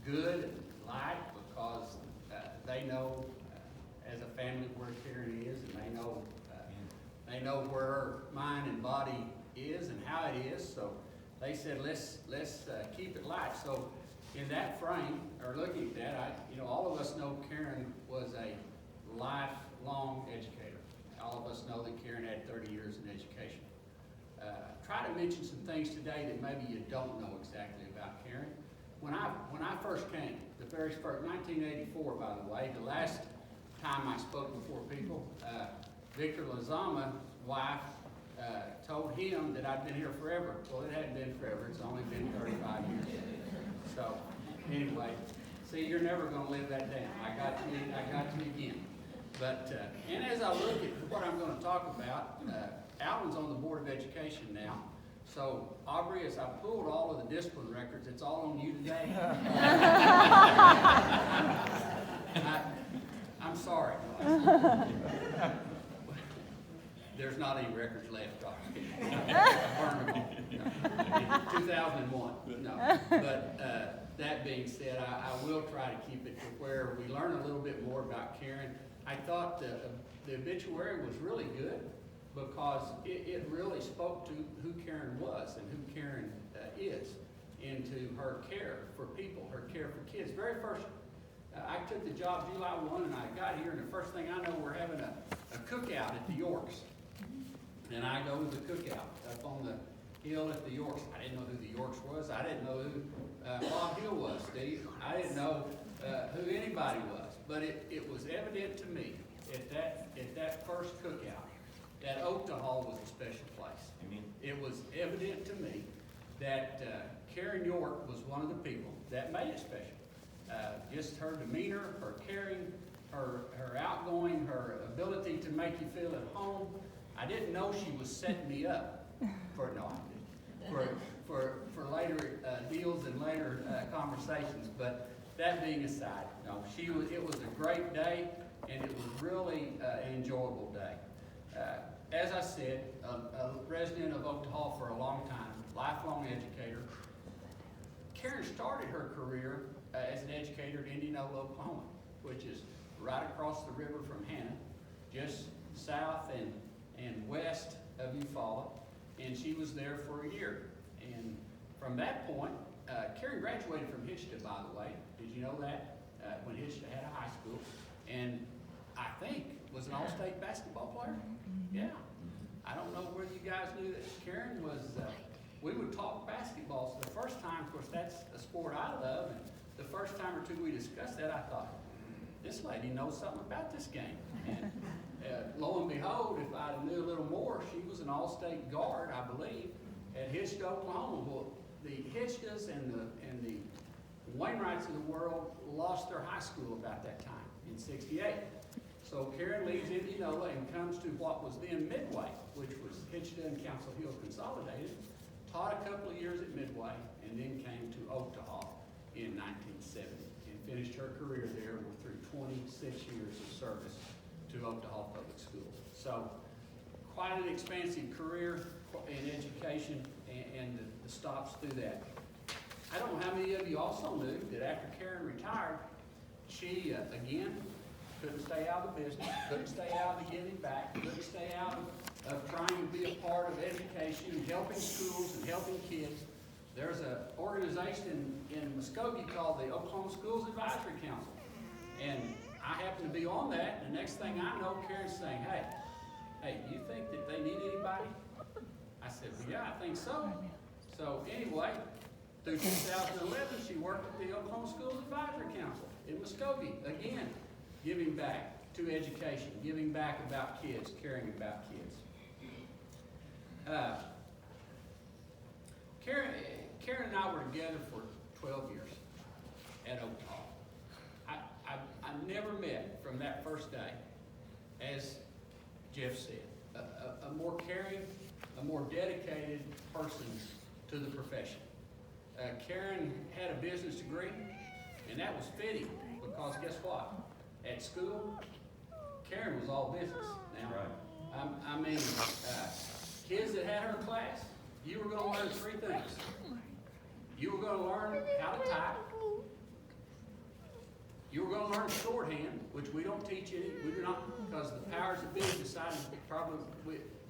good and light because they know as a family where Karen is, and they know where her mind and body is and how it is. So they said, let's keep it light. So in that frame, or looking at that, all of us know Karen was a lifelong educator. All of us know that Karen had 30 years in education. Try to mention some things today that maybe you don't know exactly about Karen. When I first came, the very first, 1984, by the way, the last time I spoke before people, Victor Lazama's wife told him that I'd been here forever. Well, it hadn't been forever. It's only been 35 years. So, anyway, see, you're never going to live that down. I got you again. But, and as I look at what I'm going to talk about, Alvin's on the Board of Education now. So, Aubrey, as I pulled all of the discipline records, it's all on you today. I'm sorry. There's not any records left, Aubrey. I burned them all. 2001. No. But that being said, I will try to keep it to where we learn a little bit more about Karen. I thought the obituary was really good because it really spoke to who Karen was and who Karen is, into her care for people, her care for kids. Very first, I took the job July 1 and I got here, and the first thing I know, we're having a cookout at the Yorks. And I go to the cookout up on the hill at the Yorks. I didn't know who the Yorks was. I didn't know who Bob Hill was, Steve. I didn't know who anybody was. But it was evident to me at that first cookout that Oakta Hall was a special place. Amen. It was evident to me that Karen York was one of the people that made it special. Just her demeanor, her caring, her outgoing, her ability to make you feel at home. I didn't know she was setting me up for later deals and later conversations. But that being aside, no, it was a great day, and it was really an enjoyable day. As I said, a resident of Oakta Hall for a long time, lifelong educator. Karen started her career as an educator at Indianola, Oklahoma, which is right across the river from Hannah, just south and west of Eufaula, and she was there for a year. And from that point, Karen graduated from Hitchta, by the way. Did you know that? When Hitchta had a high school. And I think was an all-state basketball player. Yeah. I don't know whether you guys knew that Karen was, we would talk basketball. So the first time, of course, that's a sport I love, and the first time or two we discussed that, I thought, this lady knows something about this game. And lo and behold, if I knew a little more, she was an all-state guard, I believe, at Hitchta, Oklahoma. Well, the Hitchtas and the Wainwrights of the world lost their high school about that time in '68. So Karen leaves Indianola and comes to what was then Midway, which was Hitchta and Council Hill consolidated, taught a couple of years at Midway, and then came to Oakta Hall in 1970 and finished her career there through 26 years of service to Oakta Hall Public Schools. So quite an expansive career in education and the stops through that. I don't know how many of you also knew that after Karen retired, she, again, couldn't stay out of the business, couldn't stay out of the giving back, couldn't stay out of trying to be a part of education and helping schools and helping kids. There's an organization in Muskogee called the Oklahoma Schools Advisory Council. And I happen to be on that, and the next thing I know, Karen's saying, hey, you think that they need anybody? I said, well, yeah, I think so. So anyway, through 2011, she worked at the Oklahoma Schools Advisory Council in Muskogee. Again, giving back to education, giving back about kids, caring about kids. Karen and I were together for 12 years at Oakta Hall. I never met from that first day, as Jeff said, a more caring, a more dedicated person to the profession. Karen had a business degree, and that was fitting because guess what? At school, Karen was all business. Now, I mean, kids that had her class, you were going to learn three things. You were going to learn how to type. learn shorthand, which we don't teach any, we do not, because the powers that be decided probably,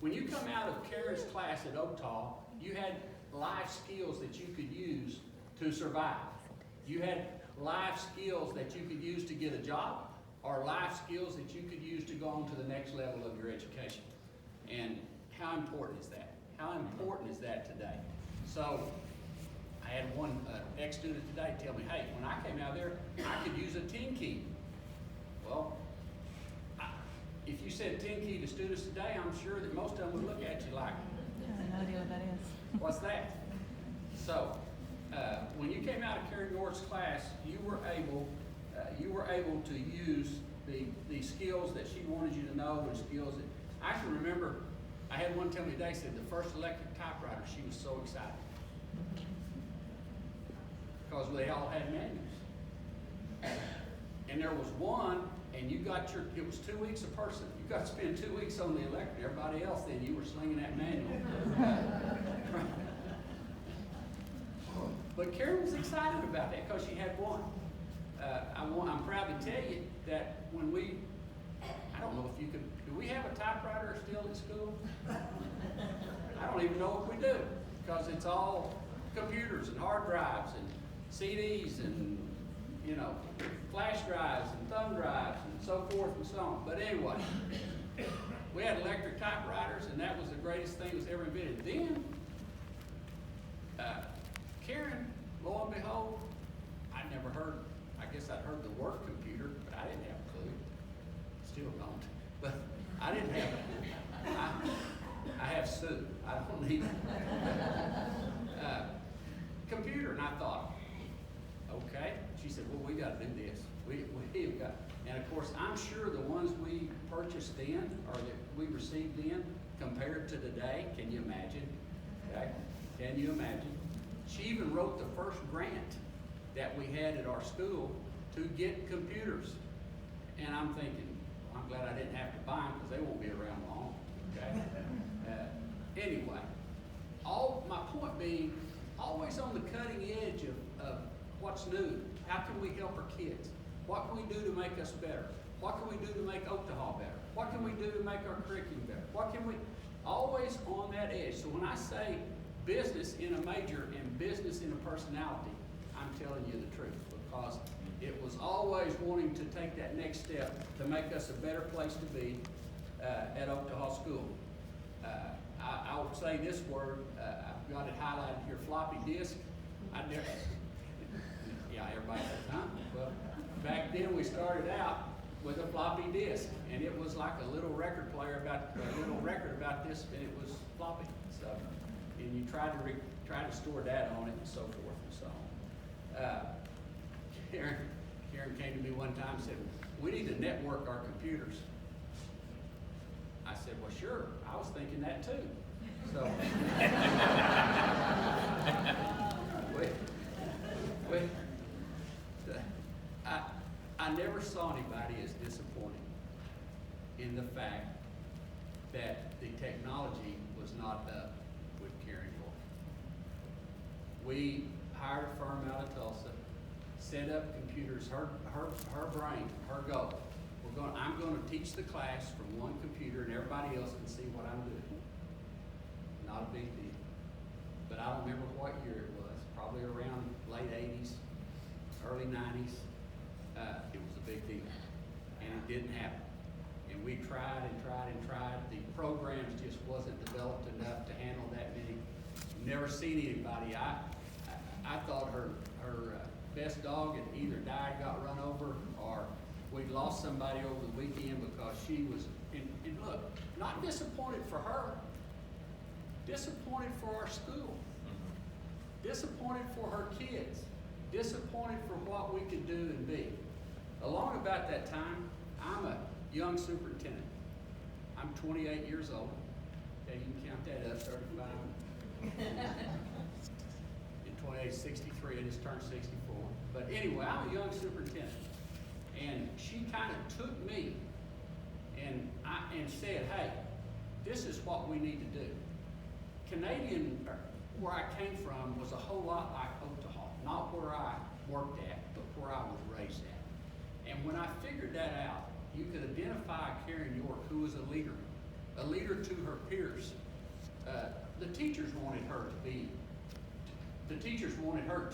when you come out of Karen's class at Oaktal, you had life skills that you could use to survive. You had life skills that you could use to get a job, or life skills that you could use to go on to the next level of your education. And how important is that? How important is that today? So, I had one ex-student today tell me, hey, when I came out there, I could use a 10 key. Well, if you said 10 key to students today, I'm sure that most of them would look at you like, I have no idea what that is. what's that? So, when you came out of Karen Gord's class, you were able to use the skills that she wanted you to know, and skills that, I can remember, I had one tell me today, said the first electric typewriter, she was so excited. Because they all had manuals. And there was one, and you got it was 2 weeks a person. You got to spend 2 weeks on the electric. Everybody else, then you were slinging that manual. But Karen was excited about that because she had one. I'm proud to tell you that when I don't know if you could, do we have a typewriter still at school? I don't even know if we do, because it's all computers and hard drives and CDs and, flash drives and thumb drives and so forth and so on. But anyway, we had electric typewriters, and that was the greatest thing that was ever invented. Then, Karen, lo and behold, I'd heard the word computer, but I didn't have a clue. Still don't. But I didn't have it. I have Sue. I don't need it. Computer, and I thought, okay. She said, well, we got to do this. We've got, and of course, I'm sure the ones we purchased then, or that we received then, compared to today, can you imagine? Okay? Can you imagine? She even wrote the first grant that we had at our school to get computers. And I'm thinking, well, I'm glad I didn't have to buy them because they won't be around long. Okay? Anyway, my point being, always on the cutting edge of what's new. How can we help our kids? What can we do to make us better? What can we do to make Oaktal better? What can we do to make our curriculum better? What can we, always on that edge. So when I say business in a major and business in a personality, I'm telling you the truth, because it was always wanting to take that next step to make us a better place to be at Oaktal School. I would say this word, I've got it highlighted here, floppy disk. Yeah, everybody says, huh? Well, back then we started out with a floppy disk, and it was like a little record player a little record about this, and it was floppy. So, and you try to store data on it and so forth and so on. Karen came to me one time and said, we need to network our computers. I said, well, sure. I was thinking that too. So, I never saw anybody as disappointed in the fact that the technology was not up with Karen Gord. We hired a firm out of Tulsa, set up computers, her brain, her goal. I'm going to teach the class from one computer, and everybody else can see what I'm doing. Not a big deal. But I don't remember what year it was, probably around late 80s, early 90s. It was a big deal. And it didn't happen. And we tried and tried and tried. The programs just wasn't developed enough to handle that many. Never seen anybody. I thought her best dog had either died, got run over, or we lost somebody over the weekend because she was, and look, not disappointed for her, disappointed for our school, disappointed for her kids, disappointed for what we could do and be. Along about that time, I'm a young superintendent. I'm 28 years old. Okay, you can count that up, 35. In 28, 63, I just turned 64. But anyway, I'm a young superintendent. And she kind of took me and said, hey, this is what we need to do. Canadian, where I came from, was a whole lot like Oaktal, not where I worked at, but where I was raised at. And And when I figured that out, you could identify Karen York, who was a leader to her peers. The teachers wanted her to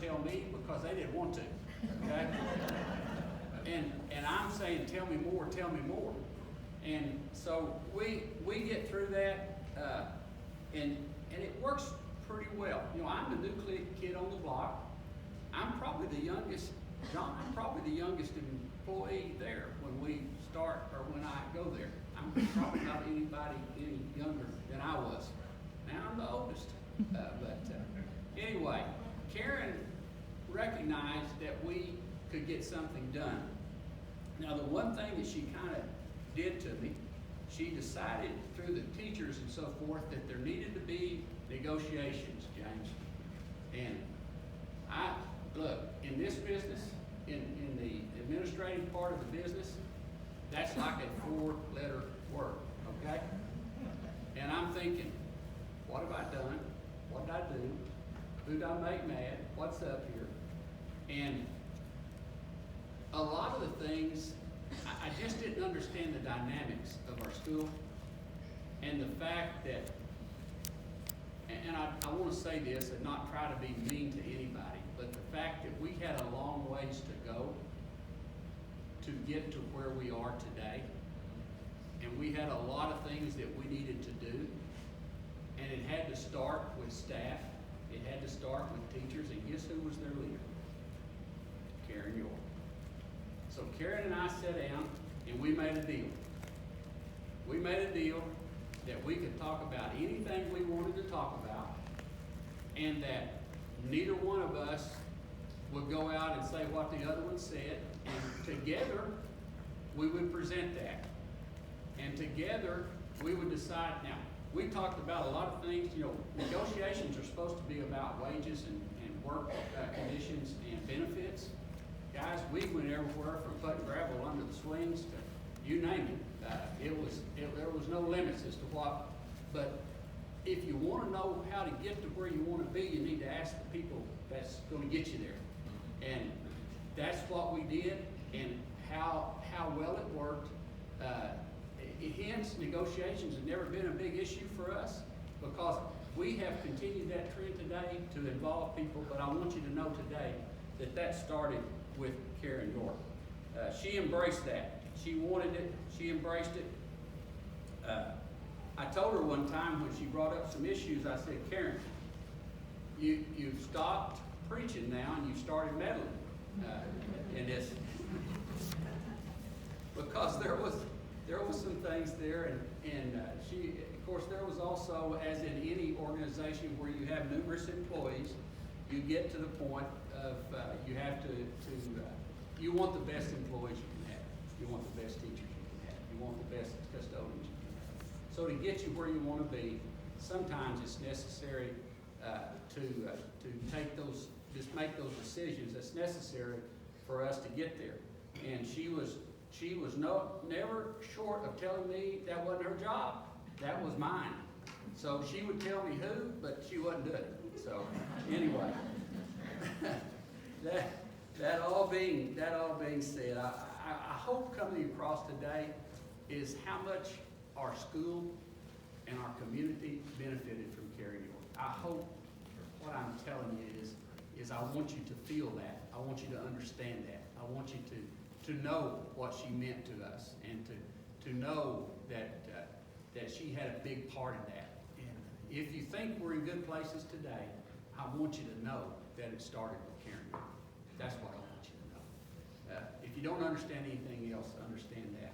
tell me because they didn't want to, okay? and I'm saying, tell me more. And so we get through that, and it works pretty well. You know, I'm the new kid on the block. I'm probably the youngest employee there when we start, or when I go there. I'm probably not anybody any younger than I was. Now I'm the oldest. Anyway, Karen recognized that we could get something done. Now the one thing that she kind of did to me, she decided through the teachers and so forth that there needed to be negotiations, James. And look, in this business, in the administrative part of the business, that's like a 4-letter word, okay? And I'm thinking, what have I done? What did I do? Who did I make mad? What's up here? And a lot of the things, I just didn't understand the dynamics of our school, and the fact that, and I want to say this and not try to be mean to anybody, but the fact that we had a long ways to go to get to where we are today, and we had a lot of things that we needed to do, and it had to start with staff, it had to start with teachers, and guess who was their leader? Karen York. So Karen and I sat down and we made a deal. We made a deal that we could talk about anything we wanted to talk about, and that neither one of us would go out and say what the other one said, and together we would present that. And together we would decide. Now, we talked about a lot of things. You know, negotiations are supposed to be about wages and work conditions and benefits. Guys, we went everywhere from putting gravel under the swings to you name it. There was no limits as to what. But if you want to know how to get to where you want to be, you need to ask the people that's going to get you there. And that's what we did, and how well it worked. Hence, negotiations have never been a big issue for us, because we have continued that trend today to involve people. But I want you to know today that that started with Karen York. She embraced that. She wanted it. She embraced it. I told her one time when she brought up some issues, I said, Karen, you've stopped preaching now and you've started meddling in this. Because there was some things there, and she, of course, there was also, as in any organization where you have numerous employees, you get to the point of you have to you want the best employees you can have. You want the best teachers you can have. You want the best custodians you can have. So to get you where you want to be, sometimes it's necessary to take those, just make those decisions. That's necessary for us to get there. And she was never short of telling me that wasn't her job. That was mine. So she would tell me who, but she wasn't doing it. So anyway, that all being said, I hope coming across today is how much our school and our community benefited from Karen York. I hope what I'm telling you is I want you to feel that. I want you to understand that. I want you to know what she meant to us, and to know that she had a big part in that. And if you think we're in good places today, I want you to know that it started with Karen York. That's what I want you to know. If you don't understand anything else, understand that.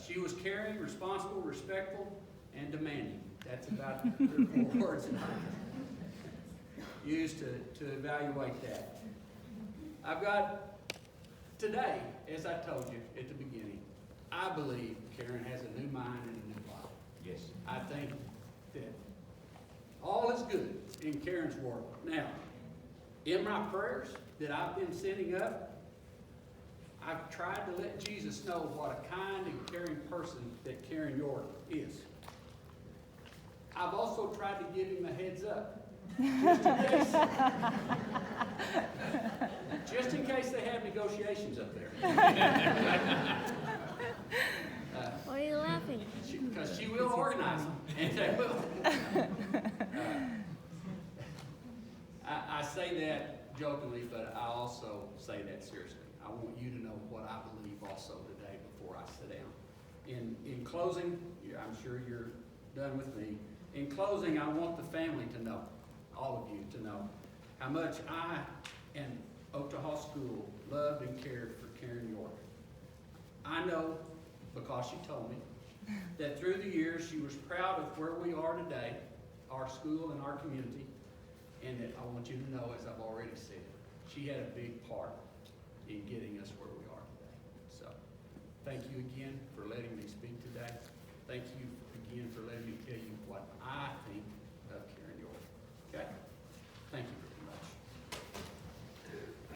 She was caring, responsible, respectful, and demanding. That's about 3 or 4 words that I used to evaluate that. I've got today, as I told you at the beginning, I believe Karen has a new mind and a new body. Yes. I think that all is good in Karen's world. Now, in my prayers that I've been sending up, I've tried to let Jesus know what a kind and caring person that Karen York is. I've also tried to give him a heads up, just in case they have negotiations up there. Why are you laughing? Because she will organize them, and they will. I say that jokingly, but I also say that seriously. I want you to know what I believe also today before I sit down. In closing, I'm sure you're done with me. In closing, I want the family to know, all of you to know, how much I and Otaha School loved and cared for Karen York. I know, because she told me, that through the years she was proud of where we are today, our school and our community, and that I want you to know, as I've already said, she had a big part in getting us where we are today. So, thank you again for letting me speak today. Thank you again for letting me tell you what I think of Karen York. Okay? Thank you.